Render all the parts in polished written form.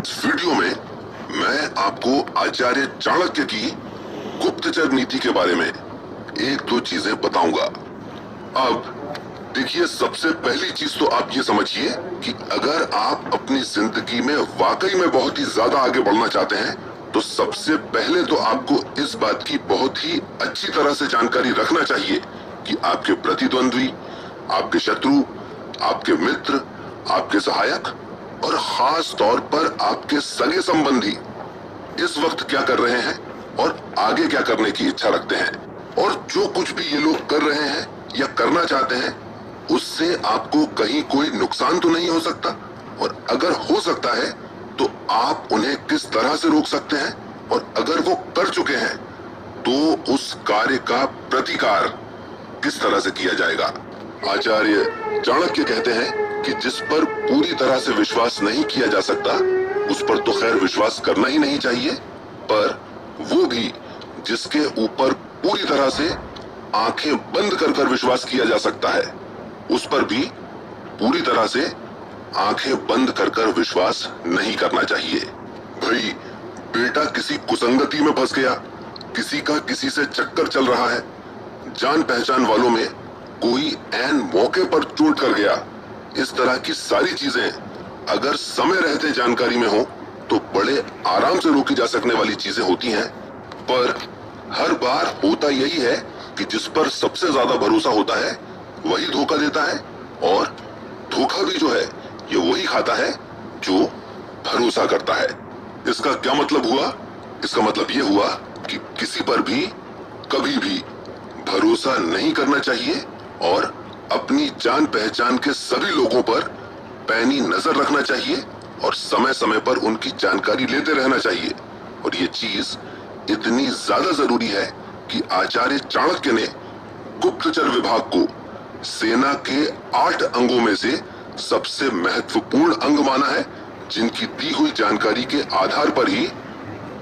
इस वीडियो में मैं आपको आचार्य चाणक्य की गुप्तचर नीति के बारे में एक दो चीजें बताऊंगा। अब देखिए, सबसे पहली चीज तो आप ये समझिए कि अगर आप अपनी जिंदगी में वाकई में बहुत ही ज्यादा आगे बढ़ना चाहते हैं तो सबसे पहले तो आपको इस बात की बहुत ही अच्छी तरह से जानकारी रखना चाहिए कि आपके प्रतिद्वंद्वी, आपके शत्रु, आपके मित्र, आपके सहायक और खास तौर पर आपके सगे संबंधी इस वक्त क्या कर रहे हैं और आगे क्या करने की इच्छा रखते हैं, और जो कुछ भी ये लोग कर रहे हैं या करना चाहते हैं उससे आपको कहीं कोई नुकसान तो नहीं हो सकता, और अगर हो सकता है तो आप उन्हें किस तरह से रोक सकते हैं, और अगर वो कर चुके हैं तो उस कार्य का प्रतिकार किस तरह से किया जाएगा। आचार्य चाणक्य कहते हैं कि जिस पर पूरी तरह से विश्वास नहीं किया जा सकता उस पर तो खैर विश्वास करना ही नहीं चाहिए, पर वो भी जिसके ऊपर पूरी तरह से आंखें बंद कर कर विश्वास किया जा सकता है उस पर भी पूरी तरह से आंखें बंद कर कर विश्वास नहीं करना चाहिए। भाई, बेटा किसी कुसंगति में फंस गया, किसी का किसी से चक्कर चल रहा है, जान पहचान वालों में कोई ऐन मौके पर चोट कर गया, इस तरह की सारी चीजें अगर समय रहते जानकारी में हो तो बड़े आराम से रोकी जा सकने वाली चीजें होती हैं। पर हर बार होता यही है कि जिस पर सबसे ज्यादा भरोसा होता है वही धोखा देता है, और धोखा भी जो है ये वही खाता है जो भरोसा करता है। इसका क्या मतलब हुआ? इसका मतलब ये हुआ कि किसी पर भी कभी भी भरोसा नहीं करना चाहिए और अपनी जान पहचान के सभी लोगों पर पैनी नजर रखना चाहिए और समय समय पर उनकी जानकारी लेते रहना चाहिए। और ये चीज इतनी ज्यादा जरूरी है कि आचार्य चाणक्य ने गुप्तचर विभाग को सेना के 8 अंगों में से सबसे महत्वपूर्ण अंग माना है, जिनकी दी हुई जानकारी के आधार पर ही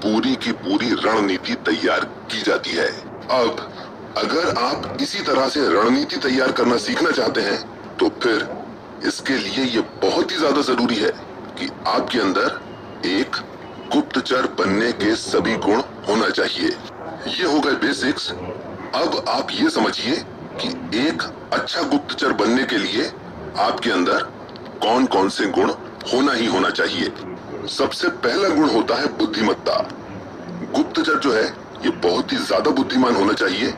पूरी की पूरी रणनीति तैयार की जाती है। अब अगर आप इसी तरह से रणनीति तैयार करना सीखना चाहते हैं तो फिर इसके लिए ये बहुत ही ज्यादा जरूरी है कि आपके अंदर एक गुप्तचर बनने के सभी गुण होना चाहिए। ये हो गए बेसिक्स। अब आप ये समझिए कि एक अच्छा गुप्तचर बनने के लिए आपके अंदर कौन कौन से गुण होना ही होना चाहिए। सबसे पहला गुण होता है बुद्धिमत्ता। गुप्तचर जो है ये बहुत ही ज्यादा बुद्धिमान होना चाहिए,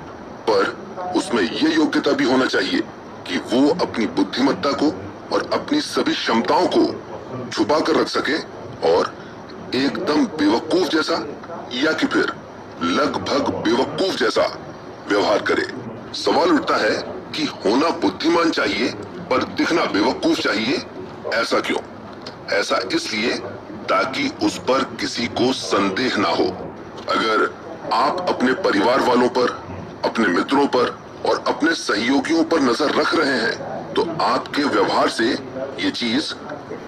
पर उसमें यह योग्यता भी होना चाहिए कि वो अपनी बुद्धिमत्ता को और अपनी सभी क्षमताओं को छुपा कर रख सके और एकदम बेवकूफ जैसा या कि फिर लगभग बेवकूफ जैसा व्यवहार करे। सवाल उठता है कि होना बुद्धिमान चाहिए पर दिखना बेवकूफ चाहिए, ऐसा क्यों? ऐसा इसलिए ताकि उस पर किसी को संदेह ना हो। अगर आप अपने परिवार वालों पर, अपने मित्रों पर और अपने सहयोगियों पर नजर रख रहे हैं तो आपके व्यवहार से ये चीज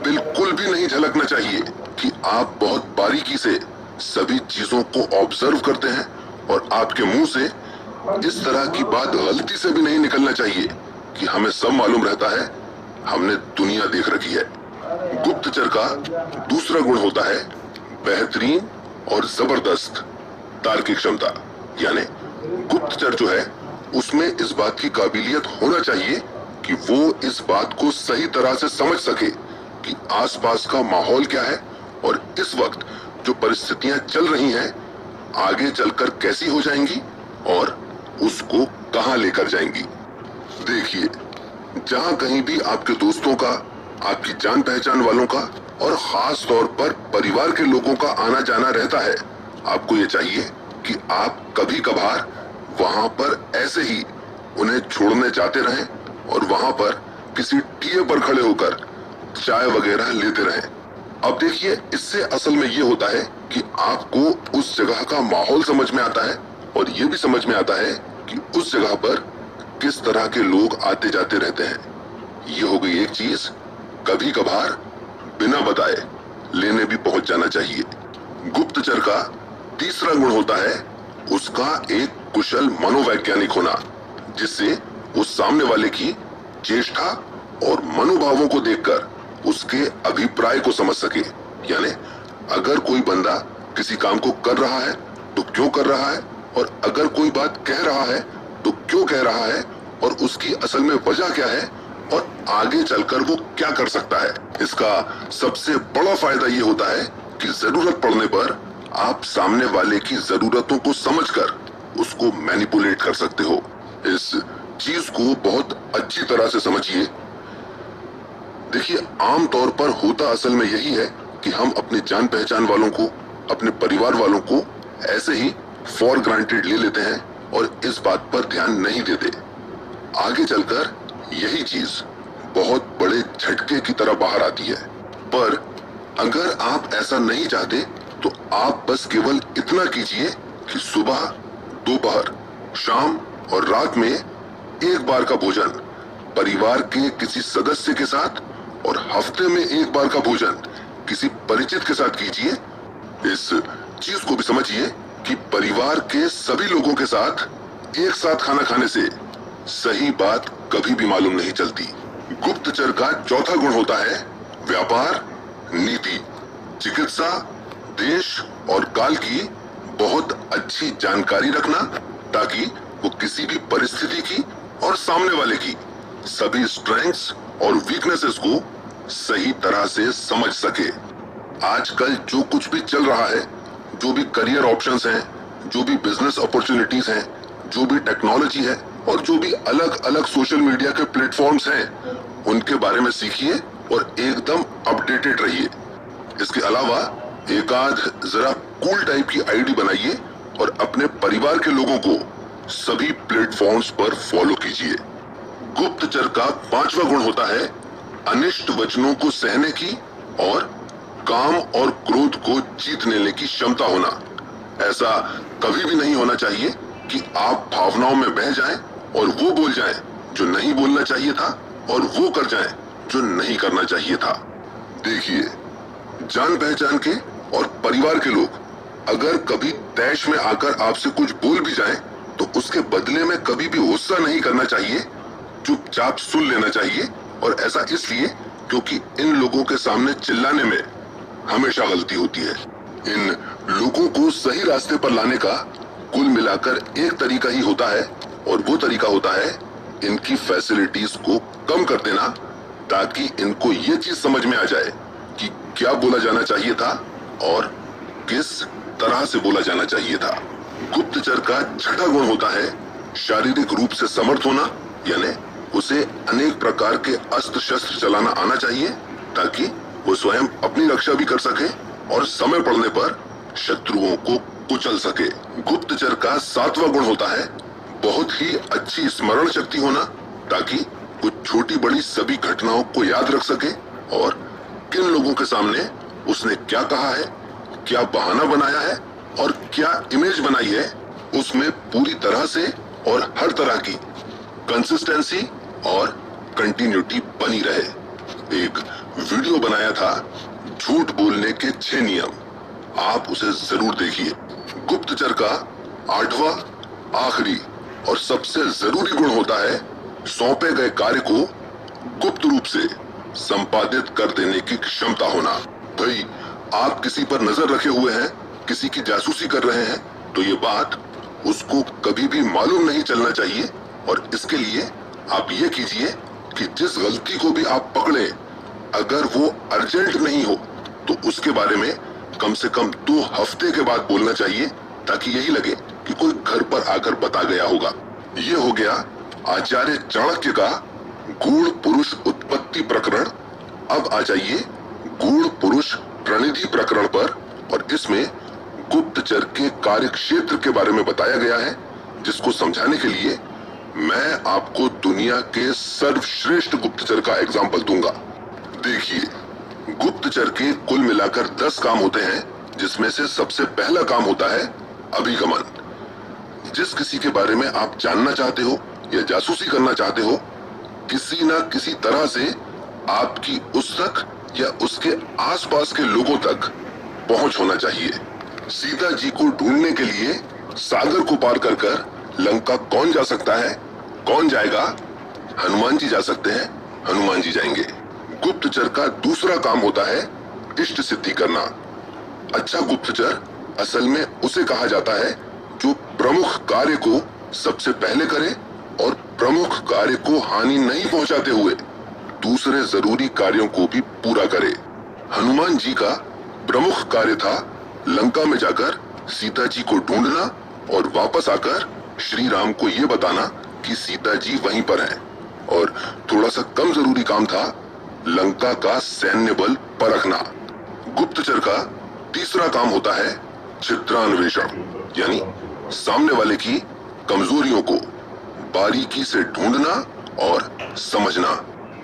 बिल्कुल भी नहीं झलकना चाहिए कि आप बहुत बारीकी से सभी चीजों को ऑब्जर्व करते हैं, और आपके मुंह से इस तरह की बात गलती से भी नहीं निकलना चाहिए कि हमें सब मालूम रहता है, हमने दुनिया देख रखी है। गुप्तचर का दूसरा गुण होता है बेहतरीन और जबरदस्त तार्किक क्षमता। यानी गुप्तचर जो है उसमें इस बात की काबिलियत होना चाहिए कि वो इस बात को सही तरह से समझ सके कि आसपास का माहौल क्या है और इस वक्त जो परिस्थितियां चल रही हैं आगे चलकर कैसी हो जाएंगी और उसको कहां लेकर जाएंगी। देखिए, जहां कहीं भी आपके दोस्तों का, आपकी जान पहचान वालों का और खास तौर पर परिवार के लोगों का आना जाना रहता है, आपको ये चाहिए कि आप कभी कभार वहां पर ऐसे ही उन्हें छोड़ने जाते रहें और वहां पर किसी टीए पर खड़े होकर चाय वगैरह लेते रहें। अब देखिए, इससे असल में ये होता है कि आपको उस जगह का माहौल समझ में आता है और ये भी समझ में आता है कि उस जगह पर किस तरह के लोग आते जाते रहते हैं। ये हो गई एक चीज। कभी कभार बिना बताए लेने भी पहुंच जाना चाहिए। गुप्तचर का तीसरा गुण होता है उसका एक कुशल मनोवैज्ञानिक होना, जिससे उस सामने वाले की चेष्टा और मनोभावों को देखकर उसके अभिप्राय को समझ सके। यानी अगर कोई बंदा किसी काम को कर रहा है तो क्यों कर रहा है, और अगर कोई बात कह रहा है तो क्यों कह रहा है, और उसकी असल में वजह क्या है, और आगे चलकर वो क्या कर सकता है। इसका सबसे बड़ा फायदा ये होता है कि जरूरत पड़ने पर आप सामने वाले की जरूरतों को समझकर उसको मैनिपुलेट कर सकते हो। इस चीज को बहुत अच्छी तरह से समझिए। देखिए, आमतौर पर होता असल में यही है कि हम अपने जान पहचान वालों को, अपने परिवार वालों को ऐसे ही फॉर ग्रांटेड ले लेते हैं और इस बात पर ध्यान नहीं देते। आगे चलकर यही चीज बहुत बड़े झटके की तरह बाहर आती है। पर अगर आप ऐसा नहीं चाहते तो आप बस केवल इतना कीजिए कि सुबह, दोपहर, शाम और रात में एक बार का भोजन परिवार के किसी सदस्य के साथ और हफ्ते में एक बार का भोजन किसी परिचित के साथ कीजिए। इस चीज को भी समझिए कि परिवार के सभी लोगों के साथ एक साथ खाना खाने से सही बात कभी भी मालूम नहीं चलती। गुप्तचर का चौथा गुण होता है व्यापार, नीति, चिकित्सा, देश और काल की बहुत अच्छी जानकारी रखना, ताकि वो किसी भी परिस्थिति की और सामने वाले की सभी स्ट्रेंथ्स और वीकनेसेस को सही तरह से समझ सके। आजकल जो कुछ भी चल रहा है, जो भी करियर ऑप्शंस हैं, जो भी बिजनेस अपॉर्चुनिटीज हैं, जो भी टेक्नोलॉजी है और जो भी अलग अलग सोशल मीडिया के प्लेटफॉर्म्स हैं, उनके बारे में सीखिए और एकदम अपडेटेड रहिए। इसके अलावा एक आध जरा कूल टाइप की आईडी बनाइए और अपने परिवार के लोगों को सभी प्लेटफॉर्म्स पर फॉलो कीजिए। गुप्तचर का पांचवा गुण होता है अनिष्ट वचनों को सहने की और काम और क्रोध को जीत लेने की क्षमता होना। ऐसा कभी भी नहीं होना चाहिए कि आप भावनाओं में बह जाएं और वो बोल जाएं जो नहीं बोलना चाहिए था, और वो कर जाएं जो नहीं करना चाहिए था। देखिए, जान पहचान के और परिवार के लोग अगर कभी तैश में आकर आपसे कुछ बोल भी जाएं, तो उसके बदले में कभी भी गुस्सा नहीं करना चाहिए, चुपचाप सुन लेना चाहिए। और ऐसा इसलिए क्योंकि इन लोगों के सामने चिल्लाने में हमेशा गलती होती है। इन लोगों को सही रास्ते पर लाने का कुल मिलाकर एक तरीका ही होता है, और वो तरीका होता है इनकी फैसिलिटीज को कम कर देना, ताकि इनको ये चीज समझ में आ जाए कि क्या बोला जाना चाहिए था और किस तरह से बोला जाना चाहिए था। गुप्तचर का छठा गुण होता है शारीरिक रूप से समर्थ होना, यानी उसे अनेक प्रकार के अस्त्र शस्त्र चलाना आना चाहिए, ताकि वो स्वयं अपनी रक्षा भी कर सके और समय पड़ने पर शत्रुओं को कुचल सके। गुप्तचर का सातवां गुण होता है बहुत ही अच्छी स्मरण शक्ति होना, ताकि कुछ छोटी बड़ी सभी घटनाओं को याद रख सके और किन लोगों के सामने उसने क्या कहा है, क्या बहाना बनाया है और क्या इमेज बनाई है, उसमें पूरी तरह से और हर तरह की कंसिस्टेंसी और कंटिन्यूटी बनी रहे। एक वीडियो बनाया था झूठ बोलने के 6 नियम, आप उसे जरूर देखिए। गुप्तचर का आठवां, आखिरी और सबसे जरूरी गुण होता है सौंपे गए कार्य को गुप्त रूप से संपादित कर देने की क्षमता होना। भाई, आप किसी पर नजर रखे हुए हैं, किसी की जासूसी कर रहे हैं, तो ये बात उसको कभी भी मालूम नहीं चलना चाहिए। और इसके लिए आप ये कीजिए कि जिस गलती को भी आप पकड़े, अगर वो अर्जेंट नहीं हो तो उसके बारे में कम से कम 2 हफ्ते के बाद बोलना चाहिए, ताकि यही लगे कि कोई घर पर आकर बता गया होगा। ये हो गया आचार्य चाणक्य का गूढ़ पुरुष उत्पत्ति प्रकरण। अब आ जाइए गूढ़ पुरुष प्रणिधि प्रकरण पर, और इसमें गुप्तचर के कार्य क्षेत्र के बारे में बताया गया है, जिसको समझाने के लिए मैं आपको दुनिया के सर्वश्रेष्ठ गुप्तचर का एग्जाम्पल दूंगा। देखिए, गुप्तचर के कुल मिलाकर 10 काम होते हैं, जिसमें से सबसे पहला काम होता है अभिगमन। जिस किसी के बारे में आप जानना चाहते हो या जासूसी करना चाहते हो, किसी ना किसी तरह से आपकी उस तक या उसके आसपास के लोगों तक पहुंच होना चाहिए। सीता जी को ढूंढने के लिए सागर को पार कर कर लंका कौन जा सकता है, कौन जाएगा? हनुमान जी जा सकते हैं, हनुमान जी जाएंगे। गुप्तचर का दूसरा काम होता है इष्ट सिद्धि करना। अच्छा गुप्तचर असल में उसे कहा जाता है जो प्रमुख कार्य को सबसे पहले करे और प्रमुख कार्य को हानि नहीं पहुंचाते हुए दूसरे जरूरी कार्यों को भी पूरा करे। हनुमान जी का प्रमुख कार्य था लंका में जाकर सीता जी को ढूंढना और वापस आकर श्री राम को ये बताना कि सीता जी वहीं पर हैं। और थोड़ा सा कम जरूरी काम था लंका का सैन्य बल परखना। गुप्तचर का तीसरा काम होता है चित्रान्वेषण, यानी सामने वाले की कमजोरियों को बारीकी से ढूंढना और समझना।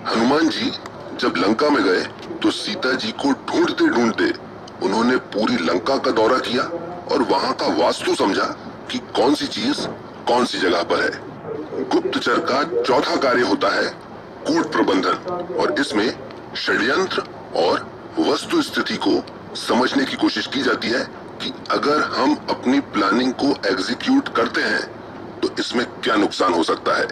हनुमान जी जब लंका में गए तो सीता जी को ढूंढते ढूंढते उन्होंने पूरी लंका का दौरा किया और वहां का वास्तु समझा कि कौन सी चीज कौन सी जगह पर है। गुप्तचर का चौथा कार्य होता है कूट प्रबंधन, और इसमें षड्यंत्र और वस्तु स्थिति को समझने की कोशिश की जाती है कि अगर हम अपनी प्लानिंग को एग्जीक्यूट करते हैं तो इसमें क्या नुकसान हो सकता है।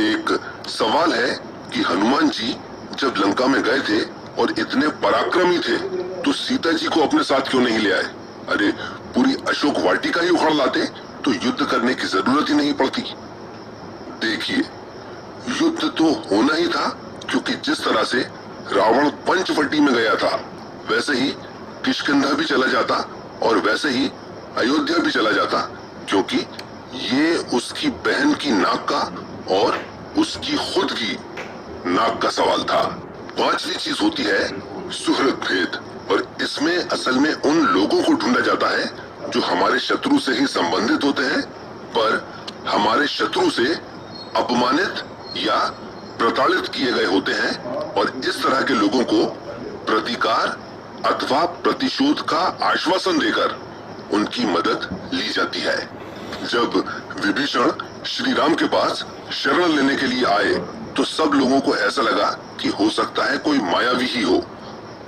एक सवाल है कि हनुमान जी जब लंका में गए थे और इतने पराक्रमी थे तो सीता जी को अपने साथ क्यों नहीं ले आए। अरे पूरी अशोक वाटिका ही उखाड़ लाते तो युद्ध करने की जरूरत ही नहीं पड़ती। देखिए युद्ध तो होना ही था, क्योंकि जिस तरह से रावण पंचवटी में गया था वैसे ही किष्किंधा भी चला जाता और वैसे ही अयोध्या भी चला जाता, क्योंकि ये उसकी बहन की नाक का और उसकी खुद की नाक का सवाल था। पांचवी चीज होती है सुहृद भेद, और इसमें असल में उन लोगों को ढूंढा जाता है जो हमारे शत्रु से ही संबंधित होते हैं पर हमारे शत्रु से अपमानित या प्रताड़ित किए गए होते हैं, और इस तरह के लोगों को प्रतिकार अथवा प्रतिशोध का आश्वासन देकर उनकी मदद ली जाती है। जब विभीषण श्री राम के पास शरण लेने के लिए आए तो सब लोगों को ऐसा लगा कि हो सकता है कोई मायावी ही हो।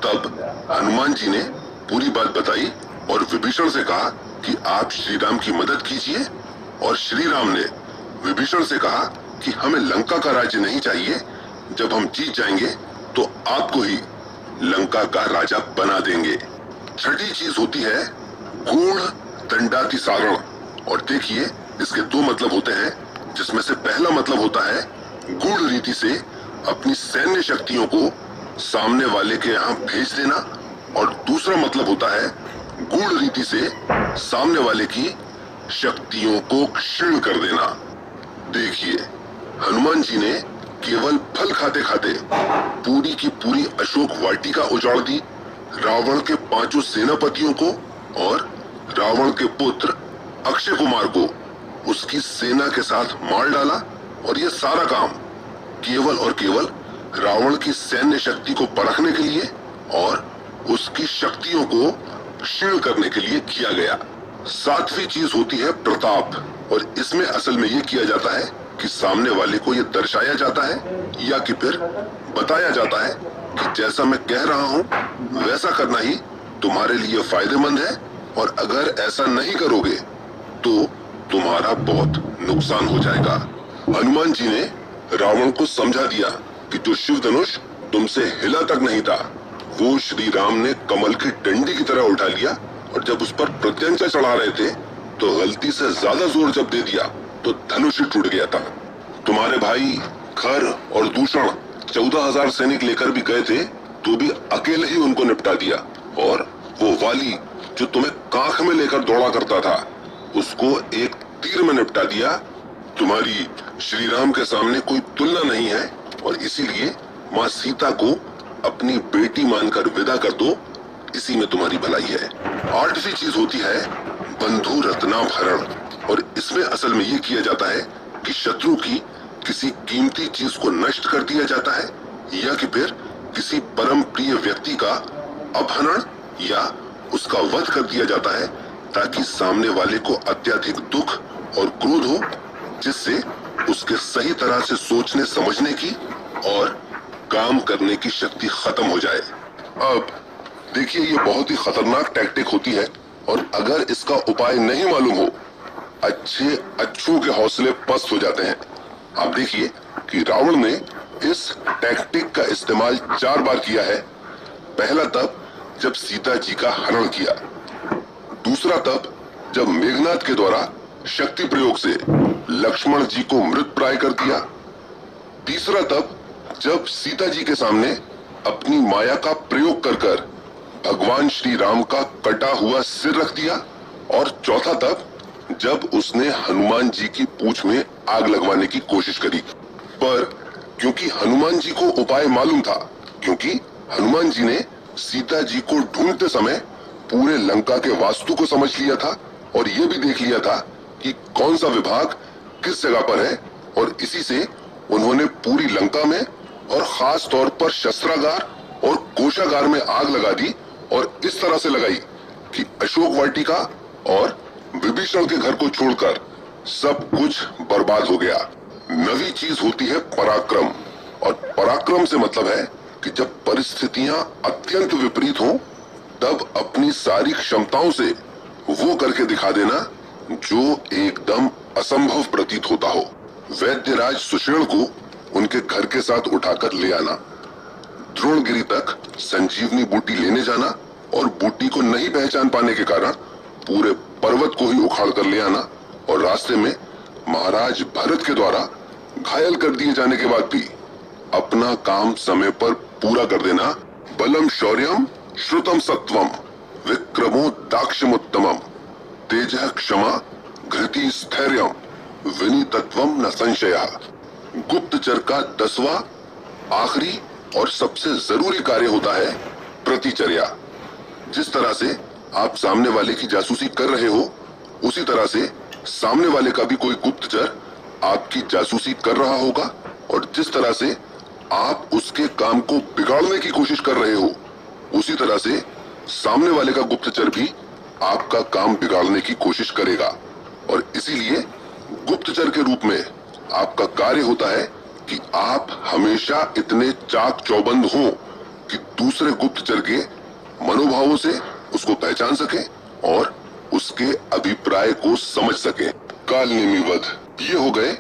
तब हनुमान जी ने पूरी बात बताई और विभीषण से कहा कि आप श्री राम की मदद कीजिए, और श्री राम ने विभीषण से कहा कि हमें लंका का राज्य नहीं चाहिए, जब हम जीत जाएंगे तो आपको ही लंका का राजा बना देंगे। छठी चीज होती है गूढ़ दंडाति सारण, और देखिए इसके दो मतलब होते हैं, जिसमें से पहला मतलब होता है गूढ़ रीति से अपनी सैन्य शक्तियों को सामने वाले के यहाँ भेज देना, और दूसरा मतलब होता है गूढ़ रीति से सामने वाले की शक्तियों को क्षीण कर देना। देखिए हनुमान जी ने केवल फल खाते खाते पूरी की पूरी अशोक वाटिका उजाड़ दी, रावण के पांचों सेनापतियों को और रावण के पुत्र अक्षय कुमार को उसकी सेना के साथ मार डाला, और ये सारा काम केवल और केवल रावण की सैन्य शक्ति को परखने के लिए और उसकी शक्तियों को क्षीण करने के लिए किया गया। सातवीं चीज होती है प्रताप, और इसमें असल में ये किया जाता है कि सामने वाले को ये दर्शाया जाता है या कि फिर बताया जाता है कि जैसा मैं कह रहा हूँ वैसा करना ही तुम्हारे लिए फायदेमंद है, और अगर ऐसा नहीं करोगे तो तुम्हारा बहुत नुकसान हो जाएगा। हनुमान जी ने रावण को समझा दिया कि जो शिव धनुष तुमसे हिला तक नहीं था वो श्री राम ने कमल की डंडी की तरह उठा लिया, और जब उस पर प्रत्यंचा चढ़ा रहे थे तो गलती से ज्यादा जोर जब दे दिया तो धनुष ही टूट गया था। तुम्हारे भाई खर और दूषण 14,000 सैनिक लेकर भी गए थे तो भी अकेले ही उनको निपटा दिया, और वो वाली जो तुम्हें कांख में लेकर दौड़ा करता था उसको एक तीर में निपटा दिया। तुम्हारी श्री राम के सामने कोई तुलना नहीं है, और इसीलिए माँ सीता को अपनी बेटी मानकर विदा कर दो, इसी में तुम्हारी भलाई है। आठवीं चीज होती है बंधु रत्नाभरण, और इसमें असल में ये किया जाता है कि शत्रु की किसी कीमती चीज को नष्ट कर दिया जाता है, या कि फिर किसी परम प्रिय व्यक्ति का अपहरण या उसका वध कर दिया जाता है, ताकि सामने वाले को अत्यधिक दुख और क्रोध हो, जिससे उसके सही तरह से सोचने समझने की और काम करने की शक्ति खत्म हो जाए। अब देखिए ये बहुत ही खतरनाक टैक्टिक होती है, और अगर इसका उपाय नहीं मालूम हो अच्छों के हौसले पस्त हो जाते हैं। आप देखिए कि रावण ने इस टैक्टिक का इस्तेमाल 4 बार किया है। पहला तब जब सीता जी का हरण किया, दूसरा तब जब मेघनाद के द्वारा शक्ति प्रयोग से लक्ष्मण जी को मृत प्राय कर दिया। तीसरा तब जब सीता जी के सामने अपनी माया का प्रयोग कर भगवान श्री राम का कटा हुआ सिर रख दिया। और चौथा तब जब उसने हनुमान जी की पूंछ में आग लगवाने की कोशिश करी, पर क्योंकि हनुमान जी को उपाय मालूम था, क्योंकि हनुमान जी ने सीता जी को ढूंढते समय पूरे लंका के वास्तु को समझ लिया था और ये भी देख लिया था कि कौन सा विभाग किस जगह पर है, और इसी से उन्होंने पूरी लंका में और खास तौर पर शस्त्रागार और कोषागार में आग लगा दी, और इस तरह से लगाई कि अशोक वाटिका और विभीषण के घर को छोड़कर सब कुछ बर्बाद हो गया। नवी चीज होती है पराक्रम, और पराक्रम से मतलब है कि जब परिस्थितियां अत्यंत विपरीत हों तब अपनी सारी क्षमताओं से वो करके दिखा देना जो एकदम असंभव प्रतीत होता हो। वैद्यराज सुषेण को उनके घर के साथ उठाकर ले आना, द्रोणगिरी तक संजीवनी बूटी लेने जाना और बूटी को नहीं पहचान पाने के कारण पूरे पर्वत को ही उखाड़ कर ले आना, और रास्ते में महाराज भरत के द्वारा घायल कर दिए जाने के बाद भी अपना काम समय पर पूरा कर देना। बलम शौर्यम श्रुतम सत्वम विक्रमो दाक्षमुत्तमम तेजः क्षमा घृति स्थैर्यम विनीतत्वम न संशयः। गुप्तचर का 10वां आखिरी और सबसे जरूरी कार्य होता है प्रतिचर्या। जिस तरह से आप सामने वाले की जासूसी कर रहे हो, उसी तरह से सामने वाले का भी कोई गुप्तचर आपकी जासूसी कर रहा होगा, और जिस तरह से आप उसके काम को बिगाड़ने की कोशिश कर रहे हो, उसी तरह से सामने वाले का गुप्तचर भी आपका काम बिगाड़ने की कोशिश करेगा। और इसीलिए गुप्तचर के रूप में आपका कार्य होता है कि आप हमेशा इतने चाक चौबंद हो कि दूसरे गुप्तचर के मनोभावों से उसको पहचान सके और उसके अभिप्राय को समझ सके। काल नेमी वध, ये हो गए